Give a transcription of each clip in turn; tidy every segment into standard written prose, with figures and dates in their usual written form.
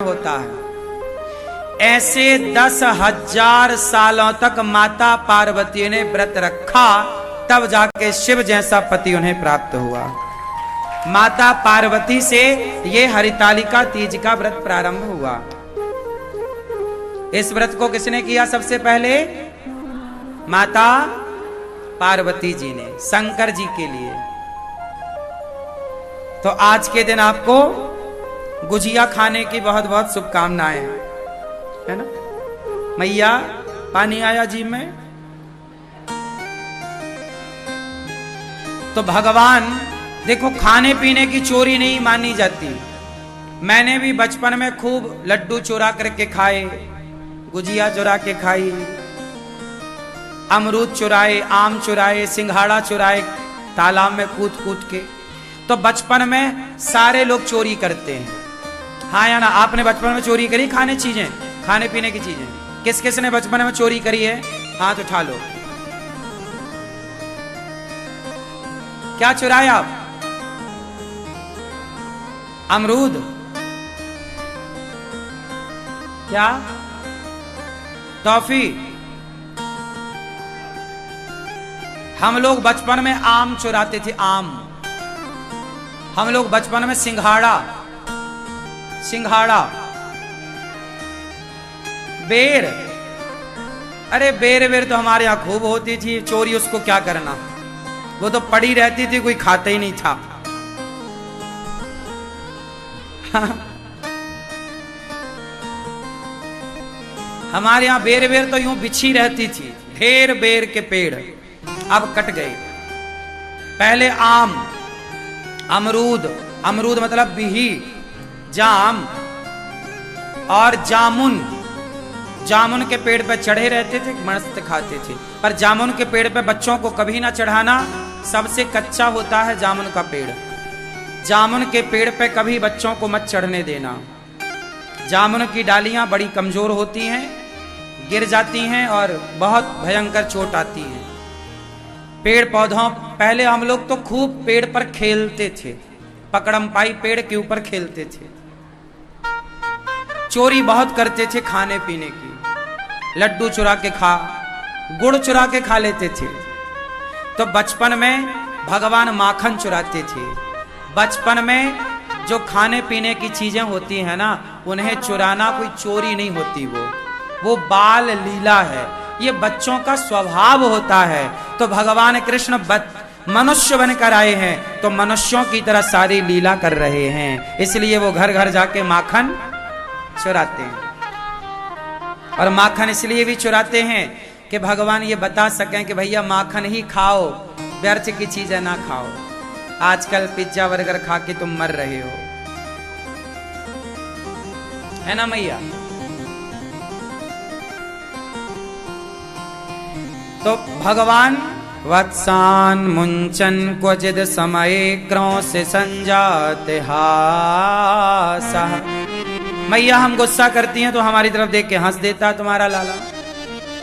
होता है। ऐसे 10,000 सालों तक माता पार्वती ने व्रत रखा, तब जाके शिव जैसा पति उन्हें प्राप्त हुआ। माता पार्वती से ये हरितालिका तीज का व्रत प्रारंभ हुआ। इस व्रत को किसने किया सबसे पहले? माता पार्वती जी ने, शंकर जी के लिए। तो आज के दिन आपको गुजिया खाने की बहुत बहुत शुभकामनाएं, है ना? मैया पानी आया जी में। तो भगवान देखो, खाने पीने की चोरी नहीं मानी जाती। मैंने भी बचपन में खूब लड्डू चुरा करके खाए, गुजिया चुरा के खाई, अमरूद चुराए, आम चुराए, सिंघाड़ा चुराए, तालाब में कूद कूद के। तो बचपन में सारे लोग चोरी करते हैं, हाँ या ना? आपने बचपन में चोरी करी खाने चीजें, खाने पीने की चीजें? किस किस ने बचपन में चोरी करी है? हाथ उठा लो। क्या चुराया आप? अमरूद? क्या? टॉफी? हम लोग बचपन में आम चुराते थे, आम। हम लोग बचपन में सिंघाड़ा, बेर। अरे बेर तो हमारे यहां खूब होती थी, चोरी उसको क्या करना, वो तो पड़ी रहती थी, कोई खाता ही नहीं था। हमारे यहां बेर तो यूं बिछी रहती थी, ढेर बेर के पेड़ अब कट गए। पहले आम, अमरूद मतलब बिही, जाम और जामुन के पेड़ पे चढ़े रहते थे, मस्त खाते थे। पर जामुन के पेड़ पे बच्चों को कभी ना चढ़ाना, सबसे कच्चा होता है जामुन का पेड़। जामुन के पेड़ पे कभी बच्चों को मत चढ़ने देना। जामुन की डालियां बड़ी कमजोर होती हैं, गिर जाती हैं और बहुत भयंकर चोट आती है। पेड़ पौधों, पहले हम लोग तो खूब पेड़ पर खेलते थे, पकड़म पाई पेड़ के ऊपर खेलते थे। चोरी बहुत करते थे खाने पीने की, लड्डू चुरा के खा, गुड़ चुरा के खा लेते थे। तो बचपन में भगवान माखन चुराते थे। बचपन में जो खाने पीने की चीजें होती हैं ना, उन्हें चुराना कोई चोरी नहीं होती, वो बाल लीला है, ये बच्चों का स्वभाव होता है। तो भगवान कृष्ण मनुष्य बनकर आए हैं, तो मनुष्यों की तरह सारी लीला कर रहे हैं, इसलिए वो घर घर जाके माखन चुराते हैं। और माखन इसलिए भी चुराते हैं कि भगवान ये बता सकें कि भैया माखन ही खाओ, व्यर्थ की चीजें ना खाओ। आजकल पिज्जा बर्गर खा के तुम मर रहे हो, है ना मैया? तो भगवान वत्सान मुंचन क्वचिद समय क्रों से संजाते हासा। मैया हम गुस्सा करती हैं तो हमारी तरफ देख के हंस देता तुम्हारा लाला।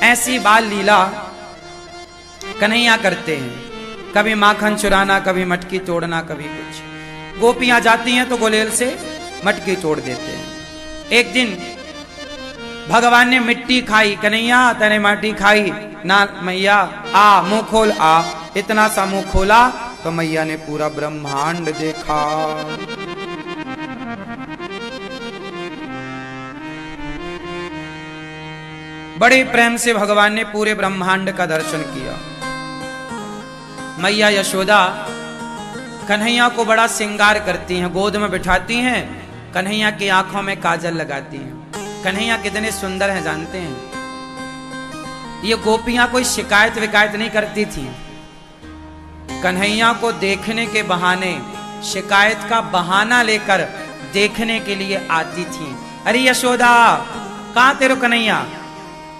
ऐसी बाल लीला कन्हैया करते हैं, कभी माखन चुराना, कभी मटकी तोड़ना, कभी कुछ। गोपियां जाती हैं तो गुलेल से मटकी तोड़ देते हैं। एक दिन भगवान ने मिट्टी खाई, कन्हैया तने माटी खाई ना मैया, आ मुंह खोल, आ। इतना सा मुंह खोला तो मैया ने पूरा ब्रह्मांड देखा। बड़े प्रेम से भगवान ने पूरे ब्रह्मांड का दर्शन किया। मैया यशोदा कन्हैया को बड़ा श्रृंगार करती हैं, गोद में बिठाती हैं, कन्हैया की आंखों में काजल लगाती हैं। कन्हैया कितने सुंदर हैं जानते हैं? ये गोपियां कोई शिकायत विकायत नहीं करती थी, कन्हैया को देखने के बहाने, शिकायत का बहाना लेकर देखने के लिए आती थी। अरे यशोदा कहां तेरे कन्हैया?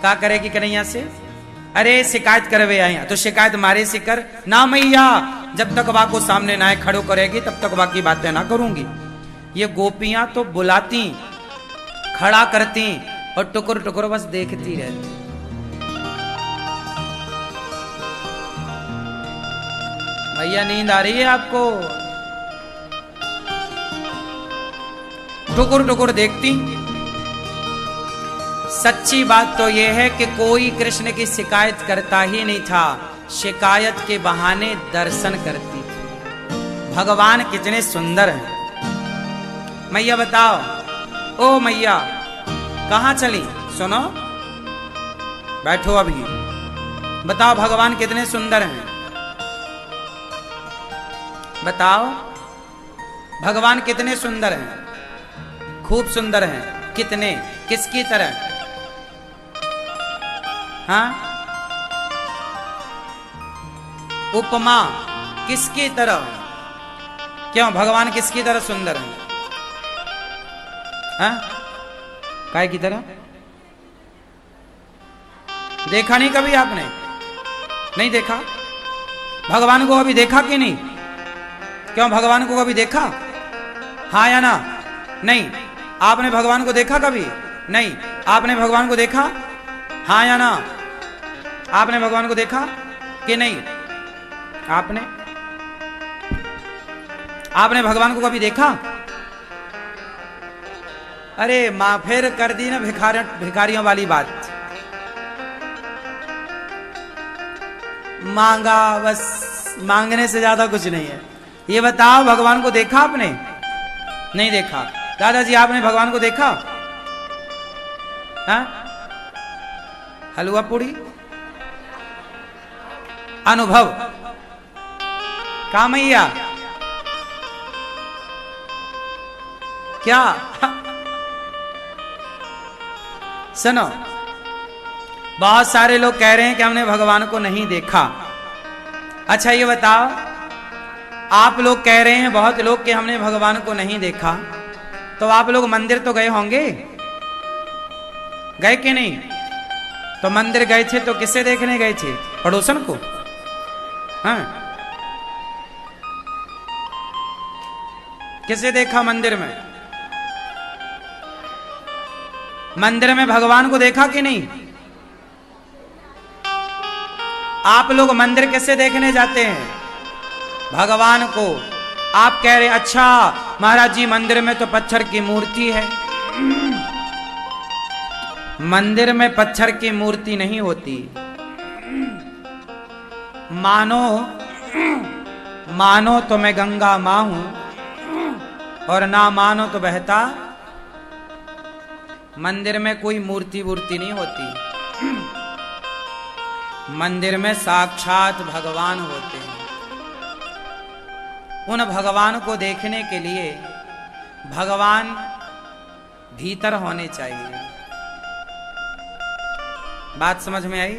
क्या करेगी कन्हैया से? अरे शिकायत करवे आए, तो शिकायत मारे से कर ना मैया, जब तक बा को सामने ना खड़ो करेगी तब तक बाकी बातें ना करूंगी। ये गोपियां तो बुलाती, खड़ा करती और टुकुर टुकुर बस देखती रहती। भैया नींद आ रही है आपको? टुकुर टुकुर देखती सच्ची बात तो यह है कि कोई कृष्ण की शिकायत करता ही नहीं था, शिकायत के बहाने दर्शन करती थी। भगवान कितने सुंदर हैं। मैया बताओ, ओ मैया कहां चली? सुनो, बैठो अभी, बताओ भगवान कितने सुंदर हैं। बताओ भगवान कितने सुंदर हैं। खूब सुंदर हैं। कितने? किसकी तरह? हाँ, उपमा किसकी तरह? क्यों भगवान किसकी तरह सुंदर हैं? हाँ, काय की तरह? देखा नहीं कभी आपने? नहीं देखा? भगवान को कभी देखा कि नहीं? क्यों भगवान को कभी देखा? हाँ या ना? नहीं। आपने भगवान को देखा कभी? नहीं। आपने भगवान को देखा? हाँ या ना? आपने भगवान को देखा कि नहीं? आपने भगवान को कभी देखा? अरे मां, फिर कर दी ना भिखारियों वाली बात। मांगा बस, मांगने से ज्यादा कुछ नहीं है। ये बताओ भगवान को देखा आपने? नहीं देखा। दादाजी आपने भगवान को देखा? हाँ? हलवा पूड़ी अनुभव कामैया क्या? सुनो, बहुत सारे लोग कह रहे हैं कि हमने भगवान को नहीं देखा। अच्छा ये बताओ, आप लोग कह रहे हैं बहुत लोग कि हमने भगवान को नहीं देखा, तो आप लोग मंदिर तो गए होंगे, गए कि नहीं? तो मंदिर गए थे तो किसे देखने गए थे? पड़ोसन को? हाँ, किसे देखा मंदिर में? मंदिर में भगवान को देखा कि नहीं? आप लोग मंदिर किसे देखने जाते हैं? भगवान को। आप कह रहे अच्छा महाराज जी मंदिर में तो पत्थर की मूर्ति है। मंदिर में पत्थर की मूर्ति नहीं होती। मानो तो मैं गंगा मां हूं और ना मानो तो बहता। मंदिर में कोई मूर्ति वूर्ति नहीं होती। मंदिर में साक्षात भगवान होते हैं। उन भगवान को देखने के लिए भगवान भीतर होने चाहिए। बात समझ में आई?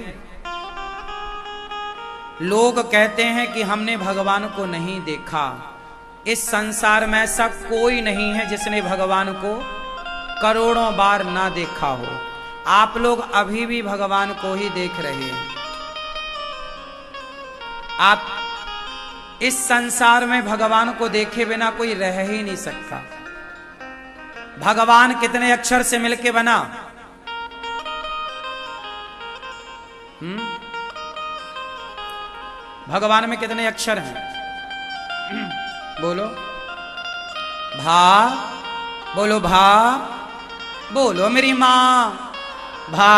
लोग कहते हैं कि हमने भगवान को नहीं देखा। इस संसार में ऐसा कोई नहीं है जिसने भगवान को करोड़ों बार ना देखा हो। आप लोग अभी भी भगवान को ही देख रहे हैं। आप इस संसार में भगवान को देखे बिना कोई रह ही नहीं सकता। भगवान कितने अक्षर से मिलके बना? भगवान में कितने अक्षर हैं? बोलो भा, बोलो भा, बोलो मेरी मां। भा,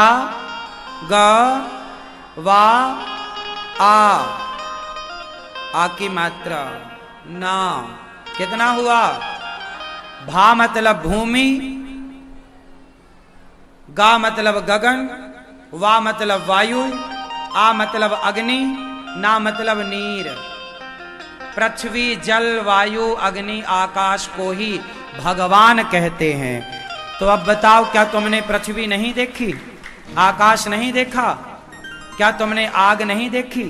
ग, वा, आ की मात्रा ना। कितना हुआ? भा मतलब भूमि, गा मतलब गगन, वा मतलब वायु, आ मतलब अग्नि, ना मतलब नीर। पृथ्वी, जल, वायु, अग्नि, आकाश को ही भगवान कहते हैं। तो अब बताओ, क्या तुमने पृथ्वी नहीं देखी? आकाश नहीं देखा? क्या तुमने आग नहीं देखी?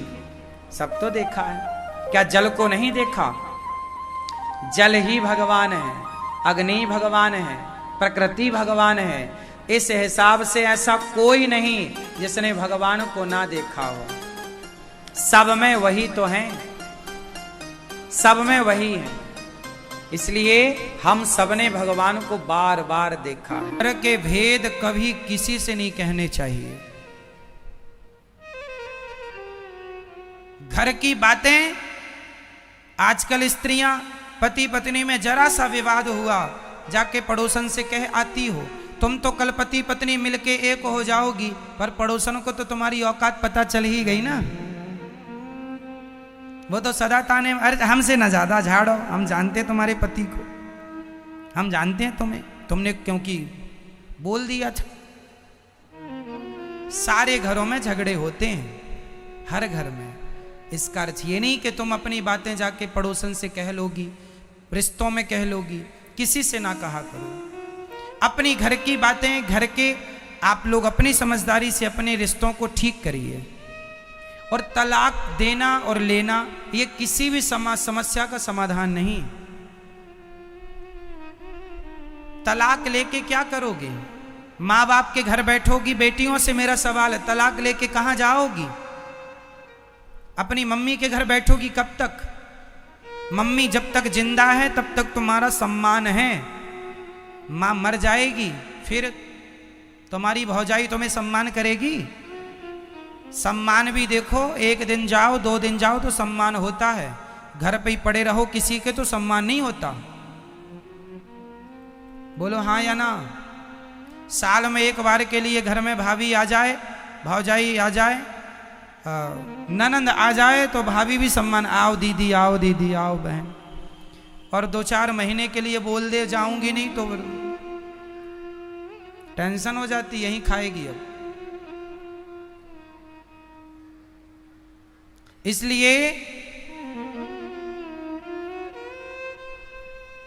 सब तो देखा है। क्या जल को नहीं देखा? जल ही भगवान है, अग्नि भगवान है, प्रकृति भगवान है। इस हिसाब से ऐसा कोई नहीं जिसने भगवान को ना देखा हो। सब में वही तो हैं, सब में वही है। इसलिए हम सबने भगवान को बार बार देखा है। घर के भेद कभी किसी से नहीं कहने चाहिए। घर की बातें, आजकल स्त्रियां पति पत्नी में जरा सा विवाद हुआ, जाके पड़ोसन से कह आती हो, तुम तो कल पति पत्नी मिलके एक हो जाओगी, पर पड़ोसन को तो तुम्हारी औकात पता चल ही गई ना। वो तो सदा ताने, अरे हमसे ना ज्यादा झाड़ो, हम जानते तुम्हारे पति को, हम जानते हैं तुम्हें, तुमने क्योंकि बोल दिया था। सारे घरों में झगड़े होते हैं, हर घर में। इसका अर्थ ये नहीं कि तुम अपनी बातें जाके पड़ोसन से कह लोगी, रिश्तों में कह लोगी, किसी से ना कहा करो। अपनी घर की बातें घर के आप लोग अपनी समझदारी से अपने रिश्तों को ठीक करिए। और तलाक देना और लेना ये किसी भी समस्या का समाधान नहीं। तलाक लेके क्या करोगे? माँ बाप के घर बैठोगी? बेटियों से मेरा सवाल है, तलाक लेके कहाँ जाओगी? अपनी मम्मी के घर बैठोगी कब तक? मम्मी जब तक जिंदा है तब तक तुम्हारा सम्मान है। माँ मर जाएगी फिर तुम्हारी भौजाई तुम्हें सम्मान करेगी? सम्मान भी देखो, एक दिन जाओ 2 दिन जाओ तो सम्मान होता है, घर पे ही पड़े रहो किसी के तो सम्मान नहीं होता। बोलो हाँ या ना। साल में एक बार के लिए घर में भाभी आ जाए, भौजाई आ जाए, ननंद आ जाए तो भाभी भी सम्मान, आओ दीदी आओ दीदी आओ बहन। और 2-4 महीने के लिए बोल दे जाऊंगी नहीं तो टेंशन हो जाती, यहीं खाएगी अब। इसलिए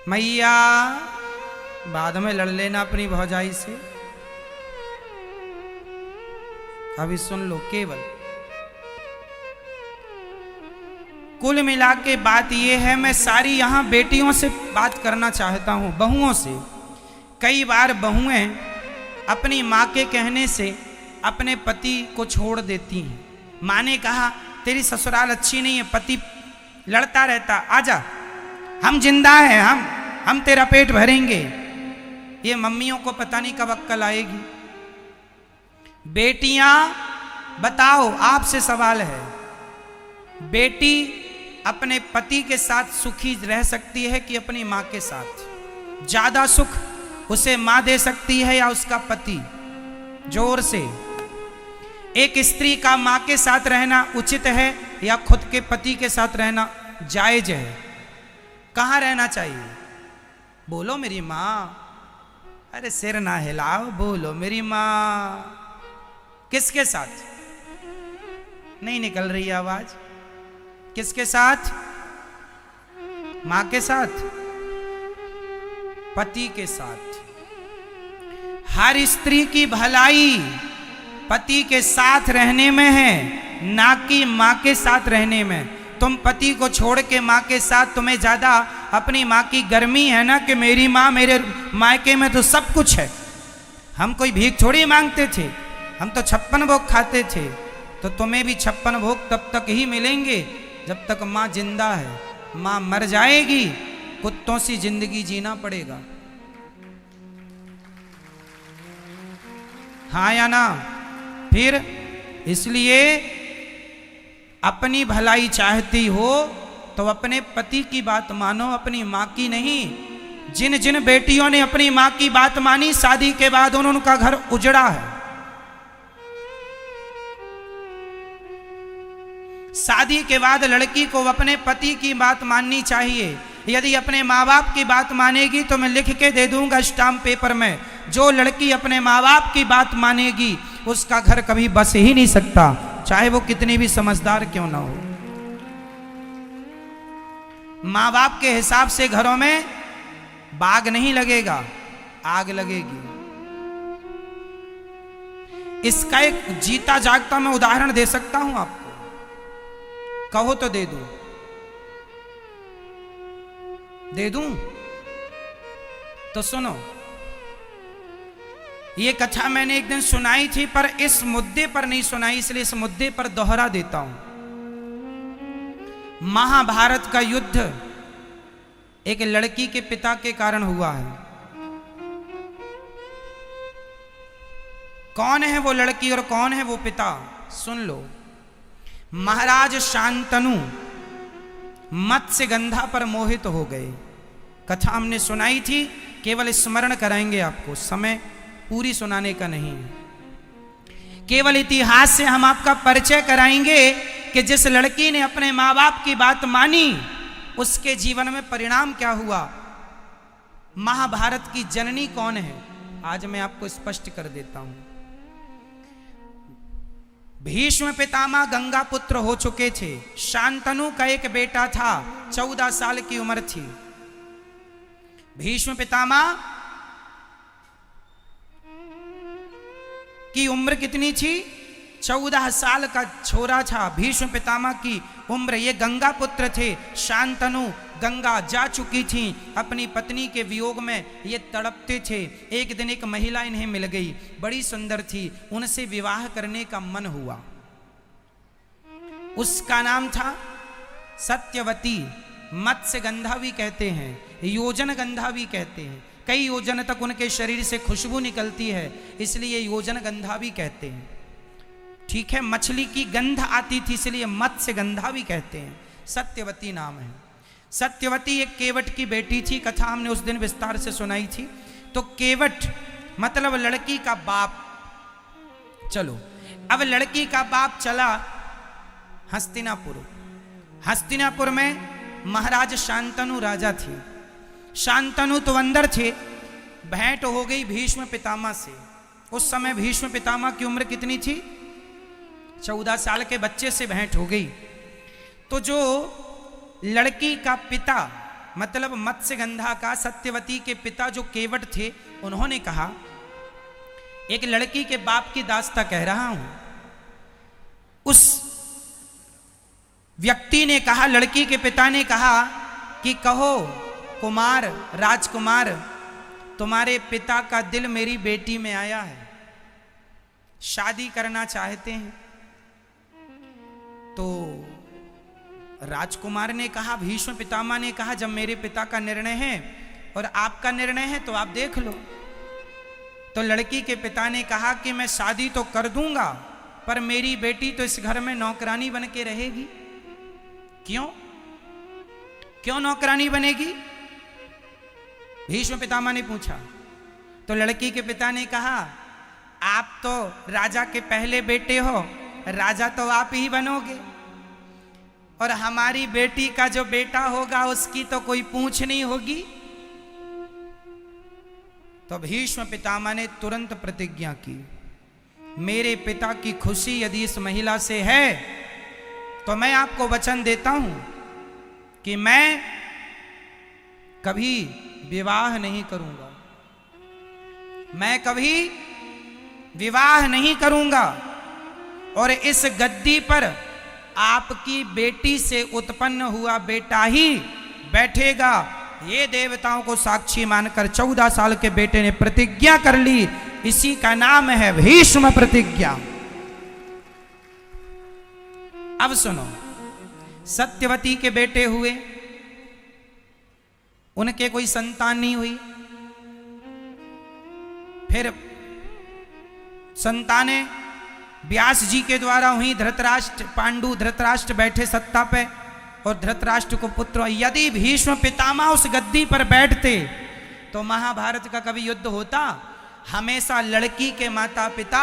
मैया बाद में लड़ लेना अपनी भौजाई से, अभी सुन लो। केवल कुल मिला के बात यह है, मैं सारी यहां बेटियों से बात करना चाहता हूं, बहुओं से। कई बार बहुएं अपनी माँ के कहने से अपने पति को छोड़ देती हैं। माँ ने कहा तेरी ससुराल अच्छी नहीं है, पति लड़ता रहता, आजा हम जिंदा हैं, हम तेरा पेट भरेंगे। ये मम्मियों को पता नहीं कब अक्ल आएगी। बेटियां बताओ, आपसे सवाल है, बेटी अपने पति के साथ सुखी रह सकती है कि अपनी माँ के साथ? ज्यादा सुख उसे माँ दे सकती है या उसका पति? जोर से। एक स्त्री का माँ के साथ रहना उचित है या खुद के पति के साथ रहना जायज है? कहाँ रहना चाहिए? बोलो मेरी माँ। अरे सिर ना हिलाओ, बोलो मेरी माँ। किसके साथ? नहीं निकल रही आवाज। किसके साथ? माँ के साथ, पति के साथ। हर स्त्री की भलाई पति के साथ रहने में है, ना कि माँ के साथ रहने में। तुम पति को छोड़ के माँ के साथ, तुम्हें ज्यादा अपनी माँ की गर्मी है ना कि मेरी माँ, मेरे मायके में तो सब कुछ है, हम कोई भीख थोड़ी मांगते थे, हम तो 56 भोग खाते थे। तो तुम्हें भी 56 भोग तब तक ही मिलेंगे जब तक माँ जिंदा है। माँ मर जाएगी, कुत्तों सी जिंदगी जीना पड़ेगा। हाँ या ना? फिर इसलिए अपनी भलाई चाहती हो तो अपने पति की बात मानो, अपनी माँ की नहीं। जिन जिन बेटियों ने अपनी माँ की बात मानी, शादी के बाद उनका घर उजड़ा है। शादी के बाद लड़की को अपने पति की बात माननी चाहिए। यदि अपने माँ बाप की बात मानेगी तो मैं लिख के दे दूंगा स्टाम्प पेपर में, जो लड़की अपने माँ बाप की बात मानेगी उसका घर कभी बस ही नहीं सकता, चाहे वो कितनी भी समझदार क्यों ना हो। माँ बाप के हिसाब से घरों में बाग नहीं लगेगा, आग लगेगी। इसका एक जीता जागता मैं उदाहरण दे सकता हूं आपको, कहो तो दे दूं? दे दूं? तो सुनो, ये कथा मैंने एक दिन सुनाई थी, पर इस मुद्दे पर नहीं सुनाई, इसलिए इस मुद्दे पर दोहरा देता हूं। महाभारत का युद्ध एक लड़की के पिता के कारण हुआ है। कौन है वो लड़की और कौन है वो पिता? सुन लो। महाराज शांतनु मत्स्यगंधा पर मोहित हो गए। कथा हमने सुनाई थी, केवल स्मरण कराएंगे आपको, समय पूरी सुनाने का नहीं है। केवल इतिहास से हम आपका परिचय कराएंगे कि जिस लड़की ने अपने माँ बाप की बात मानी उसके जीवन में परिणाम क्या हुआ, महाभारत की जननी कौन है, आज मैं आपको स्पष्ट कर देता हूं। भीष्म पितामह गंगा पुत्र हो चुके थे। शांतनु का एक बेटा था, 14 साल की उम्र थी। भीष्म पितामह की उम्र कितनी थी, 14 साल का छोरा था भीष्म पितामह की उम्र। ये गंगा पुत्र थे। शांतनु गंगा जा चुकी थी, अपनी पत्नी के वियोग में ये तड़पते थे। एक दिन एक महिला इन्हें मिल गई, बड़ी सुंदर थी, उनसे विवाह करने का मन हुआ। उसका नाम था सत्यवती। मत्स्य गंधा भी कहते हैं, योजन गंधा भी कहते हैं। कई योजन तक उनके शरीर से खुशबू निकलती है, इसलिए योजन गंधा भी कहते हैं। ठीक है, मछली की गंध आती थी इसलिए मत्स्य गंधा भी कहते हैं। सत्यवती नाम है। सत्यवती एक केवट की बेटी थी। कथा हमने उस दिन विस्तार से सुनाई थी। तो केवट मतलब लड़की का बाप। चलो, अब लड़की का बाप चला हस्तिनापुर। हस्तिनापुर में महाराज शांतनु राजा थे। शांतनु तो अंदर थे। भेंट हो गई भीष्म पितामह से। उस समय भीष्म पितामह की उम्र कितनी थी, 14 साल के बच्चे से भेंट हो गई। तो जो लड़की का पिता मतलब मत्स्यगंधा का, सत्यवती के पिता जो केवट थे, उन्होंने कहा, एक लड़की के बाप की दास्ता कह रहा हूं। उस व्यक्ति ने कहा, लड़की के पिता ने कहा कि कहो कुमार, राजकुमार, तुम्हारे पिता का दिल मेरी बेटी में आया है, शादी करना चाहते हैं। तो राजकुमार ने कहा, भीष्म पितामह ने कहा, जब मेरे पिता का निर्णय है और आपका निर्णय है तो आप देख लो। तो लड़की के पिता ने कहा कि मैं शादी तो कर दूंगा, पर मेरी बेटी तो इस घर में नौकरानी बन के रहेगी। क्यों क्यों नौकरानी बनेगी, भीष्म पितामह ने पूछा। तो लड़की के पिता ने कहा, आप तो राजा के पहले बेटे हो, राजा तो आप ही बनोगे, और हमारी बेटी का जो बेटा होगा उसकी तो कोई पूछ नहीं होगी। तो भीष्म पितामह ने तुरंत प्रतिज्ञा की, मेरे पिता की खुशी यदि इस महिला से है तो मैं आपको वचन देता हूं कि मैं कभी विवाह नहीं करूंगा, मैं कभी विवाह नहीं करूंगा, और इस गद्दी पर आपकी बेटी से उत्पन्न हुआ बेटा ही बैठेगा। ये देवताओं को साक्षी मानकर 14 साल के बेटे ने प्रतिज्ञा कर ली। इसी का नाम है भीष्म प्रतिज्ञा। अब सुनो, सत्यवती के बेटे हुए, उनके कोई संतान नहीं हुई। फिर संतानें व्यास जी के द्वारा हुई। धृतराष्ट्र, पांडु धृतराष्ट्र बैठे सत्ता पे और धृतराष्ट्र को पुत्र। यदि भीष्म पितामह उस गद्दी पर बैठते तो महाभारत का कभी युद्ध होता? हमेशा लड़की के माता पिता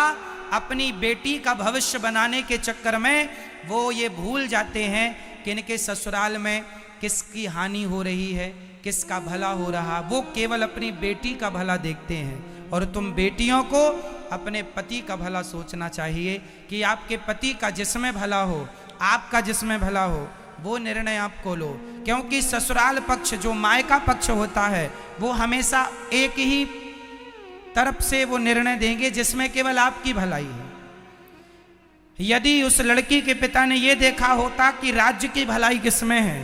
अपनी बेटी का भविष्य बनाने के चक्कर में वो ये भूल जाते हैं कि इनके ससुराल में किसकी हानि हो रही है, किसका भला हो रहा। वो केवल अपनी बेटी का भला देखते हैं। और तुम बेटियों को अपने पति का भला सोचना चाहिए कि आपके पति का जिसमें भला हो, आपका जिसमें भला हो, वो निर्णय आपको लो। क्योंकि ससुराल पक्ष जो मायका पक्ष होता है वो हमेशा एक ही तरफ से वो निर्णय देंगे जिसमें केवल आपकी भलाई है। यदि उस लड़की के पिता ने ये देखा होता कि राज्य की भलाई किसमें है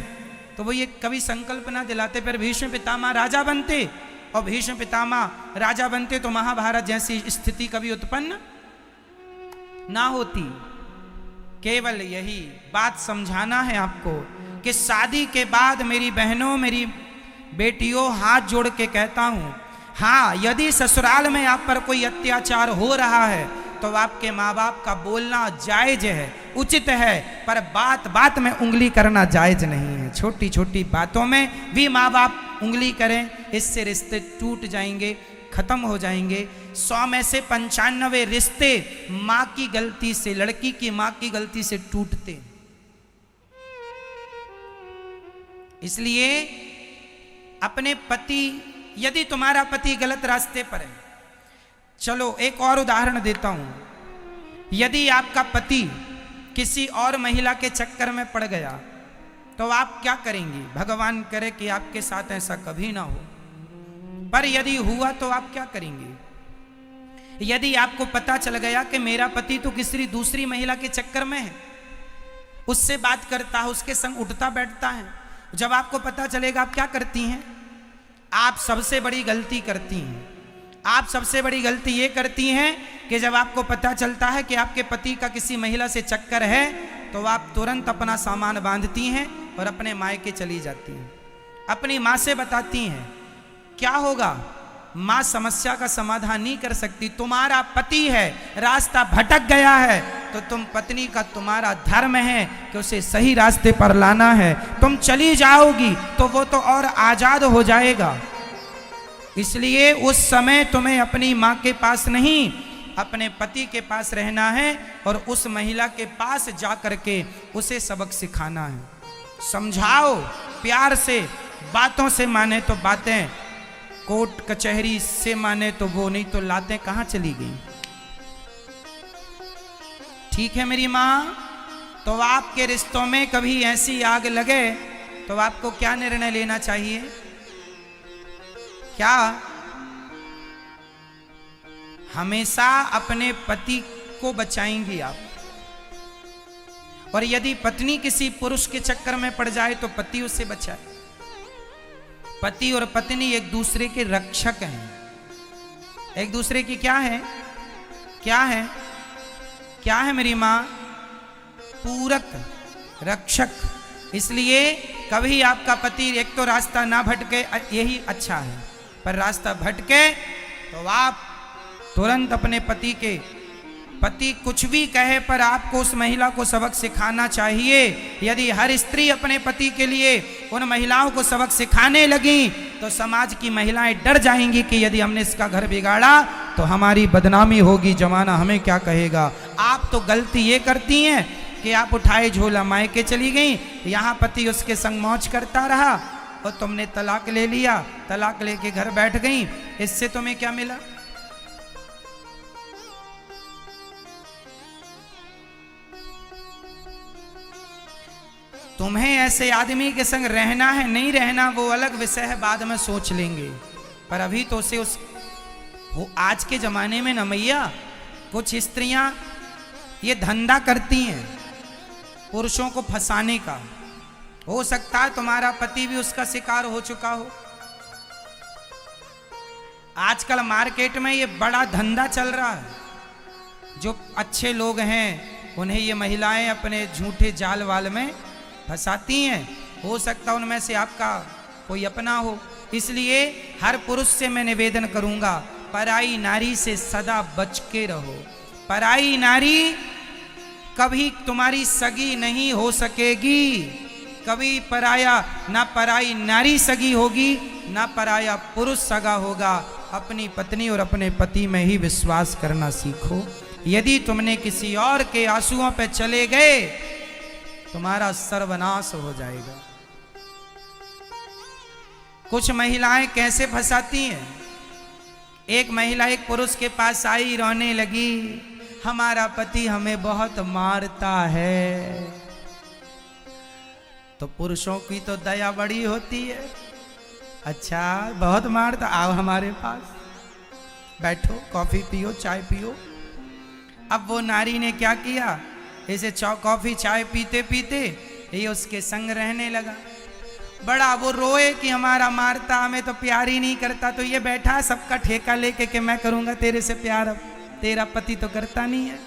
तो वो ये कभी संकल्प ना दिलाते, फिर भीष्म पितामह राजा बनते। और भीष्म पितामह राजा बनते तो महाभारत जैसी स्थिति कभी उत्पन्न ना होती। केवल यही बात समझाना है आपको कि शादी के बाद मेरी बहनों, मेरी बेटियों, हाथ जोड़ के कहता हूं, हाँ, यदि ससुराल में आप पर कोई अत्याचार हो रहा है तो आपके माँ बाप का बोलना जायज है, उचित है, पर बात बात में उंगली करना जायज नहीं है। छोटी छोटी बातों में भी माँ बाप उंगली करें, इससे रिश्ते टूट जाएंगे, खत्म हो जाएंगे। 100 में से 95 रिश्ते मां की गलती से, लड़की की मां की गलती से टूटते। इसलिए अपने पति, यदि तुम्हारा पति गलत रास्ते पर है, चलो एक और उदाहरण देता हूं, यदि आपका पति किसी और महिला के चक्कर में पड़ गया तो आप क्या करेंगी? भगवान करे कि आपके साथ ऐसा कभी ना हो, पर यदि हुआ तो आप क्या करेंगे? यदि आपको पता चल गया कि मेरा पति तो किसी दूसरी महिला के चक्कर में है, उससे बात करता है, उसके संग उठता बैठता है, जब आपको पता चलेगा आप क्या करती हैं? आप सबसे बड़ी गलती करती हैं। आप सबसे बड़ी गलती ये करती हैं कि जब आपको पता चलता है कि आपके पति का किसी महिला से चक्कर है तो आप तुरंत अपना सामान बांधती हैं और अपने मायके चली जाती हैं, अपनी माँ से बताती हैं। क्या होगा? माँ समस्या का समाधान नहीं कर सकती। तुम्हारा पति है, रास्ता भटक गया है, तो तुम पत्नी का, तुम्हारा धर्म है कि उसे सही रास्ते पर लाना है। तुम चली जाओगी तो वो तो और आजाद हो जाएगा। इसलिए उस समय तुम्हें अपनी माँ के पास नहीं, अपने पति के पास रहना है और उस महिला के पास जा करके उसे सबक सिखाना है। समझाओ प्यार से, बातों से माने तो बातें, कोर्ट कचहरी से माने तो वो, नहीं तो लातें कहाँ चली गई। ठीक है मेरी माँ? तो आपके रिश्तों में कभी ऐसी आग लगे तो आपको क्या निर्णय लेना चाहिए? क्या? हमेशा अपने पति को बचाएंगी आप, और यदि पत्नी किसी पुरुष के चक्कर में पड़ जाए तो पति उससे बचाए। पति और पत्नी एक दूसरे के रक्षक हैं, एक दूसरे की क्या है? क्या है? क्या है मेरी माँ? पूरक, रक्षक। इसलिए कभी आपका पति एक तो रास्ता ना भटके, यही अच्छा है, पर रास्ता भटके तो आप तुरंत अपने पति कुछ भी कहे पर आपको उस महिला को सबक सिखाना चाहिए। यदि हर स्त्री अपने पति के लिए उन महिलाओं को सबक सिखाने लगी तो समाज की महिलाएं डर जाएंगी कि यदि हमने इसका घर बिगाड़ा तो हमारी बदनामी होगी, जमाना हमें क्या कहेगा। आप तो गलती ये करती हैं कि आप उठाए झोला मायके चली गई, यहाँ पति उसके संग मौज करता रहा और तुमने तलाक ले लिया, तलाक लेके घर बैठ गई। इससे तुम्हें क्या मिला? तुम्हें ऐसे आदमी के संग रहना है नहीं रहना वो अलग विषय है, बाद में सोच लेंगे, पर अभी तो उसे वो आज के जमाने में न मैया, कुछ स्त्रियां ये धंधा करती हैं पुरुषों को फंसाने का। हो सकता है तुम्हारा पति भी उसका शिकार हो चुका हो। आजकल मार्केट में ये बड़ा धंधा चल रहा है, जो अच्छे लोग हैं उन्हें ये महिलाएं अपने झूठे जाल वाल में फंसाती हैं। हो सकता है उनमें से आपका कोई अपना हो। इसलिए हर पुरुष से मैं निवेदन करूंगा, पराई नारी से सदा बच के रहो। पराई नारी कभी तुम्हारी सगी नहीं हो सकेगी, कभी ना पराई नारी सगी होगी, ना पराया पुरुष सगा होगा। अपनी पत्नी और अपने पति में ही विश्वास करना सीखो। यदि तुमने किसी और के आंसुओं पे चले गए तुम्हारा सर्वनाश हो जाएगा। कुछ महिलाएं कैसे फंसाती हैं? एक महिला एक पुरुष के पास आई, रोने लगी, हमारा पति हमें बहुत मारता है। तो पुरुषों की तो दया बड़ी होती है। अच्छा बहुत मारता, आओ हमारे पास बैठो, कॉफी पियो, चाय पियो। अब वो नारी ने क्या किया, इसे कॉफी चाय पीते पीते ये उसके संग रहने लगा। बड़ा वो रोए कि हमारा मारता, हमें तो प्यार ही नहीं करता। तो ये बैठा सबका ठेका लेके कि मैं करूंगा तेरे से प्यार, अब तेरा पति तो करता नहीं है।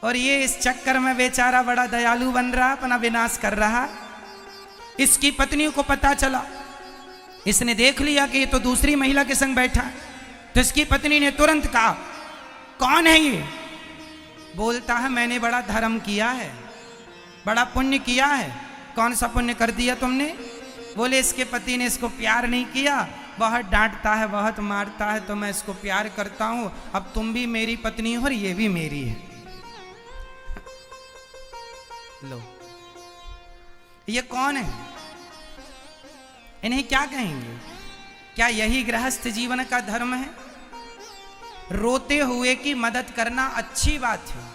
और ये इस चक्कर में बेचारा बड़ा दयालु बन रहा, अपना विनाश कर रहा। इसकी पत्नी को पता चला, इसने देख लिया कि ये तो दूसरी महिला के संग बैठा है। तो इसकी पत्नी ने तुरंत कहा, कौन है ये? बोलता है मैंने बड़ा धर्म किया है, बड़ा पुण्य किया है। कौन सा पुण्य कर दिया तुमने? बोले इसके पति ने इसको प्यार नहीं किया बहुत डांटता है, बहुत मारता है, तो मैं इसको प्यार करता हूं। अब तुम भी मेरी पत्नी हो और ये भी मेरी है। लो, ये कौन है? इन्हें क्या कहेंगे? क्या यही गृहस्थ जीवन का धर्म है? रोते हुए की मदद करना अच्छी बात है,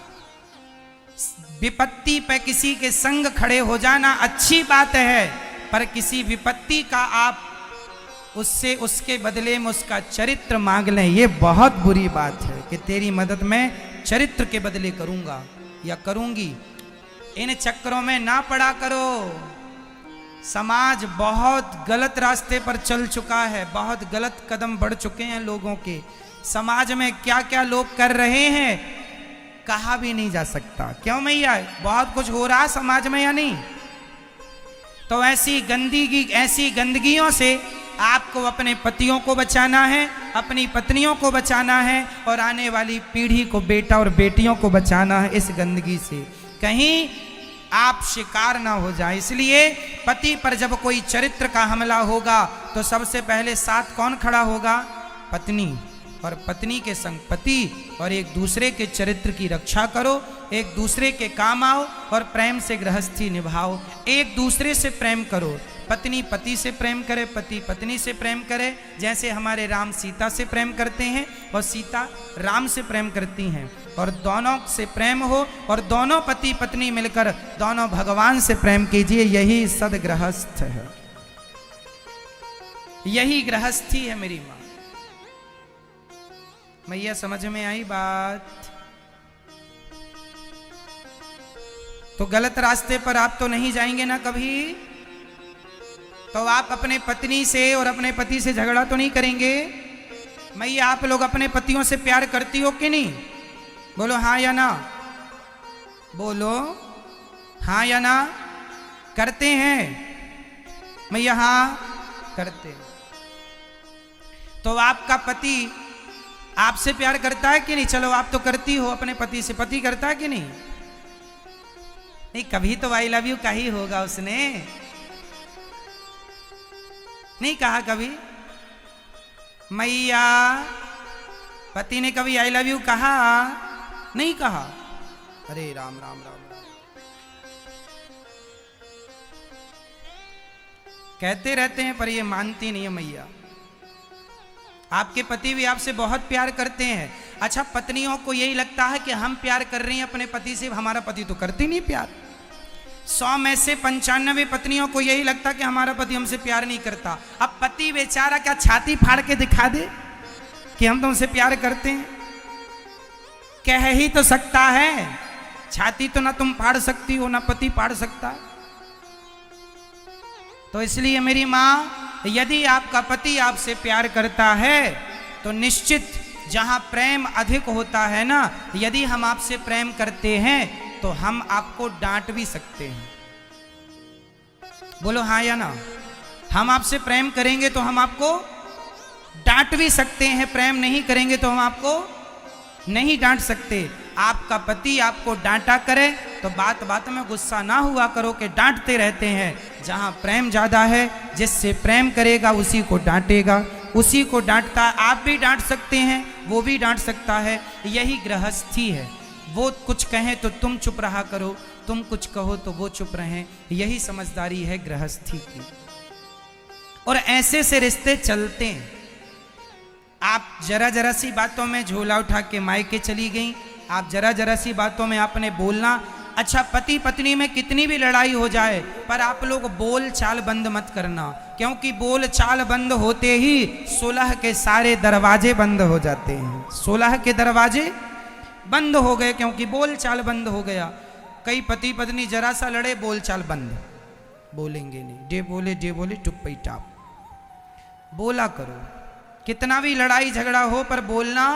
विपत्ति पे किसी के संग खड़े हो जाना अच्छी बात है, पर किसी विपत्ति का आप उससे उसके बदले में उसका चरित्र मांग लें, ये बहुत बुरी बात है कि तेरी मदद मैं चरित्र के बदले करूंगा या करूंगी। इन चक्करों में ना पड़ा करो। समाज बहुत गलत रास्ते पर चल चुका है, बहुत गलत कदम बढ़ चुके हैं लोगों के। समाज में क्या क्या लोग कर रहे हैं कहा भी नहीं जा सकता। क्यों मैया, बहुत कुछ हो रहा समाज में या नहीं? तो ऐसी गंदगियों से आपको अपने पतियों को बचाना है, अपनी पत्नियों को बचाना है, और आने वाली पीढ़ी को, बेटा और बेटियों को बचाना है इस गंदगी से, कहीं आप शिकार ना हो जाए। इसलिए पति पर जब कोई चरित्र का हमला होगा तो सबसे पहले साथ कौन खड़ा होगा? पत्नी, और पत्नी के संग पति, और एक दूसरे के चरित्र की रक्षा करो, एक दूसरे के काम आओ और प्रेम से गृहस्थी निभाओ। एक दूसरे से प्रेम करो, पत्नी पति से प्रेम करे, पति पत्नी से प्रेम करे, जैसे हमारे राम सीता से प्रेम करते हैं और सीता राम से प्रेम करती हैं, और दोनों से प्रेम हो, और दोनों पति पत्नी मिलकर दोनों भगवान से प्रेम कीजिए। यही सदगृहस्थ है, यही गृहस्थी है मेरी माँ। मैया समझ में आई बात? तो गलत रास्ते पर आप तो नहीं जाएंगे ना कभी? तो आप अपने पत्नी से और अपने पति से झगड़ा तो नहीं करेंगे? मैया, आप लोग अपने पतियों से प्यार करती हो कि नहीं? बोलो हाँ या ना, बोलो हाँ या ना। करते हैं मैया? हाँ करते। तो आपका पति आपसे प्यार करता है कि नहीं? चलो आप तो करती हो अपने पति से, पति करता है कि नहीं? नहीं, कभी तो आई लव यू कही होगा उसने, नहीं कहा कभी? मैया, पति ने कभी आई लव यू कहा? नहीं कहा। अरे राम राम राम राम। कहते रहते हैं पर ये मानती नहीं है मैया। आपके पति भी आपसे बहुत प्यार करते हैं। अच्छा, पत्नियों को यही लगता है कि हम प्यार कर रही हैं अपने पति से, हमारा पति तो करती नहीं प्यार। 100 में से 95 पत्नियों को यही लगता कि हमारा पति हमसे प्यार नहीं करता। अब पति बेचारा क्या छाती फाड़ के दिखा दे कि हम तुमसे प्यार करते हैं? कह ही तो सकता है, छाती तो ना तुम फाड़ सकती हो ना पति फाड़ सकता। तो इसलिए मेरी माँ, यदि आपका पति आपसे प्यार करता है तो निश्चित जहां प्रेम अधिक होता है ना, यदि हम आपसे प्रेम करते हैं तो हम आपको डांट भी सकते हैं। बोलो हाँ या ना। हम आपसे प्रेम करेंगे तो हम आपको डांट भी सकते हैं, प्रेम नहीं करेंगे तो हम आपको नहीं डांट सकते। आपका पति आपको डांटा करे तो बात बात में गुस्सा ना हुआ करो कि डांटते रहते हैं। जहां प्रेम ज्यादा है, जिससे प्रेम करेगा उसी को डांटेगा, उसी को डांटता। आप भी डांट सकते हैं, वो भी डांट सकता है। यही गृहस्थी है। वो कुछ कहें तो तुम चुप रहा करो, तुम कुछ कहो तो वो चुप रहें। यही समझदारी है गृहस्थी की। और ऐसे से रिश्ते चलते हैं। आप जरा जरा सी बातों में झोला उठा के मायके चली गई, आप जरा जरा सी बातों में आपने बोलना। अच्छा, पति पत्नी में कितनी भी लड़ाई हो जाए पर आप लोग बोल चाल बंद मत करना, क्योंकि बोल चाल बंद होते ही सुलह के सारे दरवाजे बंद हो जाते हैं। सुलह के दरवाजे बंद हो गए क्योंकि बोल चाल बंद हो गया। कई पति पत्नी जरा सा लड़े, बोल चाल बंद, बोलेंगे नहीं। जे बोले टुप्पी टाप। बोला करो, कितना भी लड़ाई झगड़ा हो पर बोलना।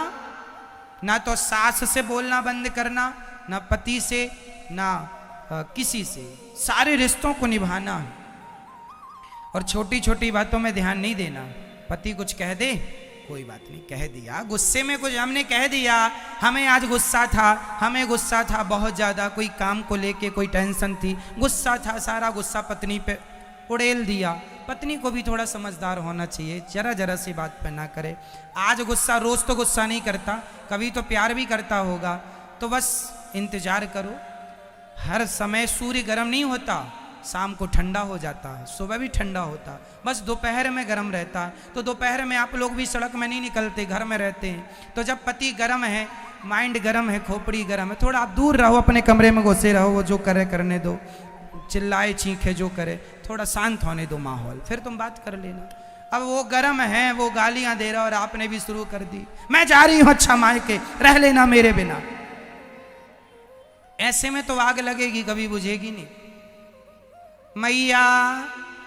ना तो सास से बोलना बंद करना, ना पति से, ना किसी से। सारे रिश्तों को निभाना है और छोटी छोटी बातों में ध्यान नहीं देना। पति कुछ कह दे, कोई बात नहीं, कह दिया। गुस्से में कुछ हमने कह दिया, हमें आज गुस्सा था बहुत ज़्यादा, कोई काम को लेके कोई टेंशन थी, गुस्सा था, सारा गुस्सा पत्नी पे उड़ेल दिया। पत्नी को भी थोड़ा समझदार होना चाहिए, जरा जरा सी बात पे ना करे। आज गुस्सा, रोज तो गुस्सा नहीं करता, कभी तो प्यार भी करता होगा, तो बस इंतजार करो। हर समय सूर्य गर्म नहीं होता, शाम को ठंडा हो जाता है, सुबह भी ठंडा होता, बस दोपहर में गर्म रहता है। तो दोपहर में आप लोग भी सड़क में नहीं निकलते, घर में रहते हैं। तो जब पति गर्म है, माइंड गर्म है, खोपड़ी गर्म है, थोड़ा आप दूर रहो, अपने कमरे में घुसे रहो, वो जो करे करने दो, चिल्लाए चीखे जो करे, थोड़ा शांत होने दो माहौल, फिर तुम बात कर लेना। अब वो गर्म है, वो गालियां दे रहा और आपने भी शुरू कर दी, मैं जा रही हूं अच्छा मायके, रह लेना मेरे बिना। ऐसे में तो आग लगेगी, कभी बुझेगी नहीं। मैया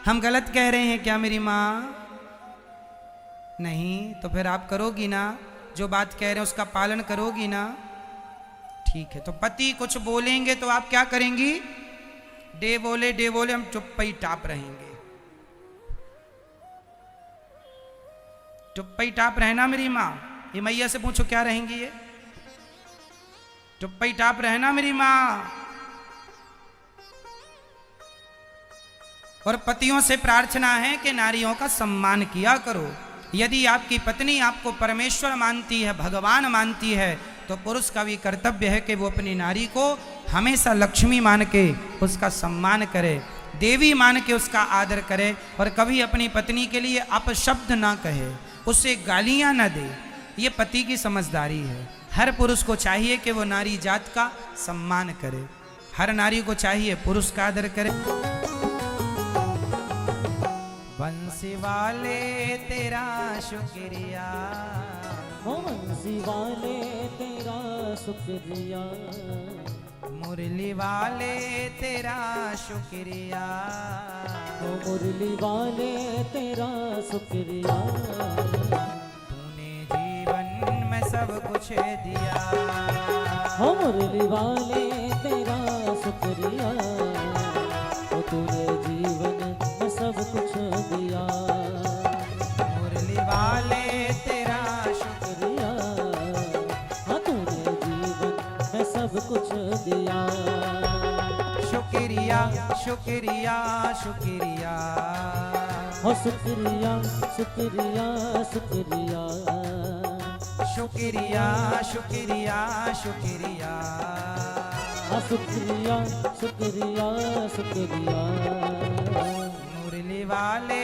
हम गलत कह रहे हैं क्या मेरी माँ? नहीं तो फिर आप करोगी ना, जो बात कह रहे हैं उसका पालन करोगी ना? ठीक है। तो पति कुछ बोलेंगे तो आप क्या करेंगी? डे बोले हम चुप ही टाप रहेंगे। चुप ही टाप रहना मेरी माँ। ये मैया से पूछो क्या रहेंगी ये? चुप ही टाप रहना मेरी माँ। और पतियों से प्रार्थना है कि नारियों का सम्मान किया करो। यदि आपकी पत्नी आपको परमेश्वर मानती है, भगवान मानती है, तो पुरुष का भी कर्तव्य है कि वो अपनी नारी को हमेशा लक्ष्मी मान के उसका सम्मान करे, देवी मान के उसका आदर करे, और कभी अपनी पत्नी के लिए अपशब्द ना कहे, उसे गालियां ना दे। ये पति की समझदारी है। हर पुरुष को चाहिए कि वो नारी जात का सम्मान करे। हर नारी को चाहिए पुरुष का आदर करे। बंसी वाले तेरा शुक्रिया, हो बंसी वाले तेरा शुक्रिया, मुरली वाले तेरा शुक्रिया, हो मुरली वाले तेरा शुक्रिया, तूने जीवन में सब कुछ दिया, हो मुरली वाले तेरा शुक्रिया, हो तूने जीवन में सब कुछ दिया, मुरली वाले तेरा शुक्रिया, हाँ तूने जीवन में सब कुछ दिया, शुक्रिया शुक्रिया शुक्रिया, हो शुक्रिया शुक्रिया शुक्रिया, शुक्रिया शुक्रिया शुक्रिया, हाँ शुक्रिया शुक्रिया शुक्रिया, मुरली वाले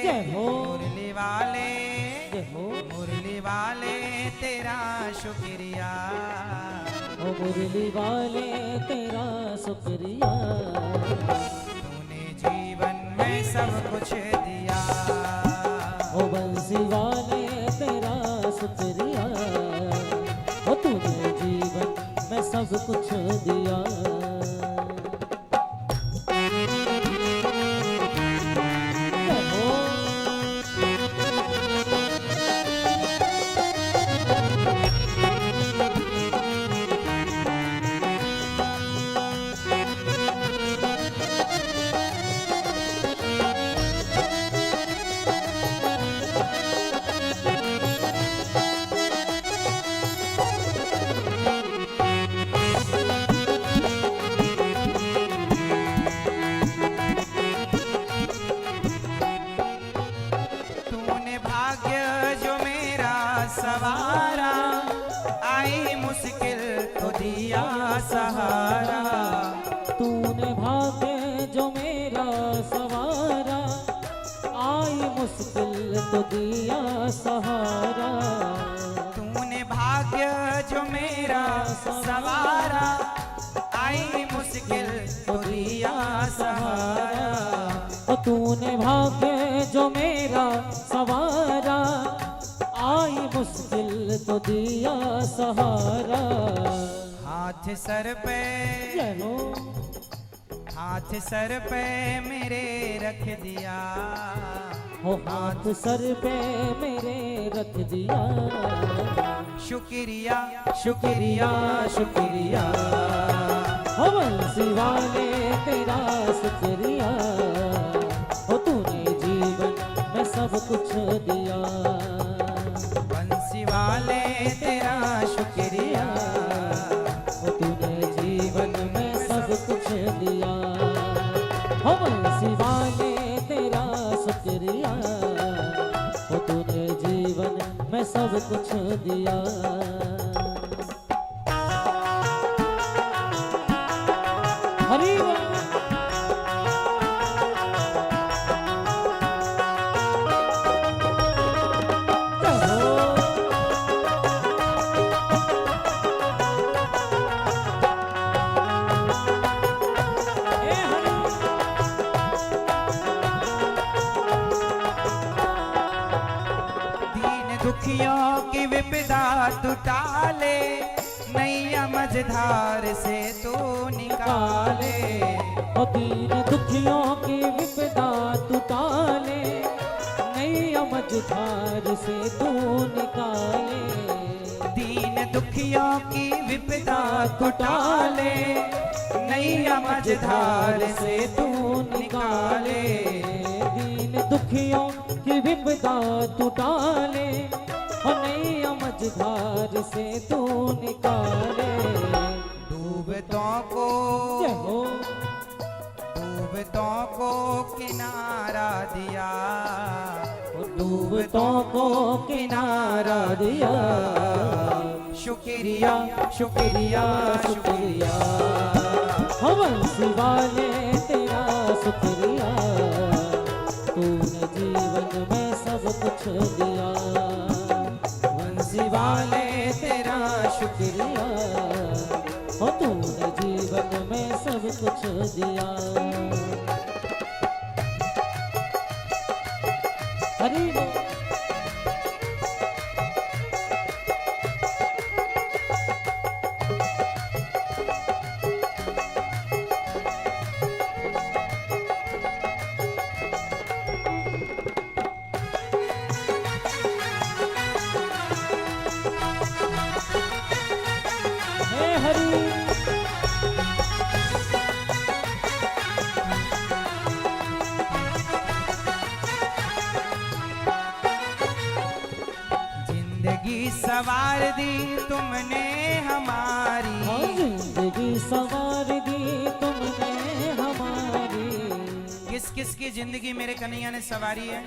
जय हो, मुरली वाले जय हो, मुरली वाले तेरा शुक्रिया, ओ मुरली वाले तेरा शुक्रिया, तूने जीवन में सब कुछ दिया, ओ बंसी वाले तेरा शुक्रिया, ओ तूने जीवन में सब कुछ दिया। जय हो, तूने भाग्य जो मेरा सवारा, आई मुश्किल तो दिया सहारा, तूने भाग्य जो मेरा सवारा, आई मुश्किल तो दिया सहारा, तूने भाग्य जो मेरा सवारा, आई मुश्किल तो दिया सहारा, ओ तूने भाग्य जो मेरा सवारा, आई मुश्किल तो दिया सहारा। हाथ सर पे, जय हो, हाथ सर पे मेरे रख दिया, हो हाथ सर पे मेरे रख दिया, शुक्रिया शुक्रिया शुक्रिया, हो बंसी वाले तेरा शुक्रिया, हो तूने जीवन में सब कुछ दिया, बंसी वाले तेरा शुक्रिया, हो तूने जीवन में सब कुछ दिया, हो बंसी वाले तेरा शुक्रिया, कुछ दिया। हरि बोल। दुखियों की विपदा तू टाले, नैया मझधार से तू निकाले। ओ दीन दुखियों की विपदा तू टाले, नैया मझधार से तू निकाले। दीन दुखियों की विपदा तू टाले, नैया मझधार से तू निकाले। दीन दुखियों की विपदा तू टाले, और नैया मझधार से तू निकाले। डूबतों को डूबतों को किनारा दिया, डूबतों को किनारा दिया। शुक्रिया शुक्रिया शुक्रिया, बंसी वाले तेरा शुक्रिया। तूने जीवन में सब कुछ दिया, बंसी वाले तेरा शुक्रिया। हो तूने जीवन में सब कुछ दिया। हरि बोल। जिंदगी सवार दी तुमने हमारी, जिंदगी सवार दी तुमने हमारी। किस किस की जिंदगी मेरे कन्हैया ने सवारी है?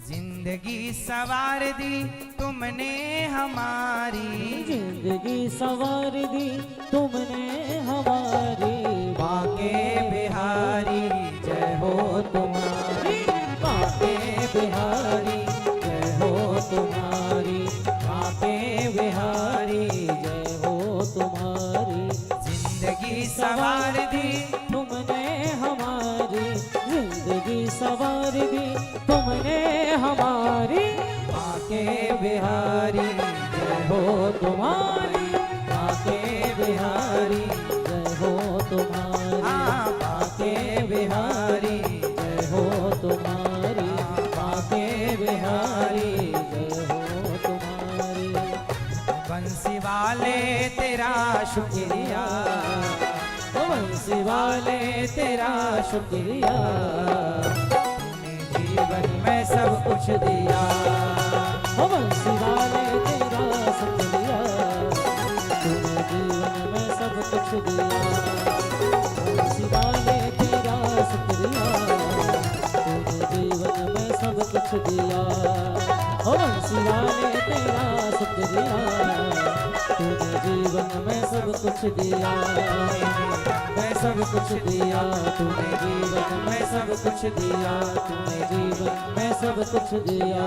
जिंदगी सवार दी तुमने हमारी, जिंदगी सवार दी तुमने हमारी। बाके बिहारी जय हो तुम्हारी, बाके बिहारी जय हो तुम्हारी, बाके बिहारी जय हो तुम्हारी। जिंदगी सवार दी तुमने हमारी, जिंदगी सवार दी तुमने हमारी। बाके बिहारी जय हो तुम्हारी, बाके बिहारी जय हो तुम्हारी। हाँ बाके बिहारी जय हो तुम्हारी, बाके बिहारी। जय हो तुम्हारी। बंसी वाले तेरा शुक्रिया, बंसी वाले तेरा शुक्रिया। तूने जीवन में सब कुछ दिया। बंसी वाले तेरा शुक्रिया, तूने जीवन में सब कुछ दिया। बंसी वाले तेरा शुक्रिया, तूने जीवन में सब कुछ दिया। बंसी वाले तेरा शुक्रिया, तूने जीवन में सब कुछ दिया। मैं सब कुछ दिया, तूने जीवन में सब कुछ दिया। तूने जीवन में सब कुछ दिया।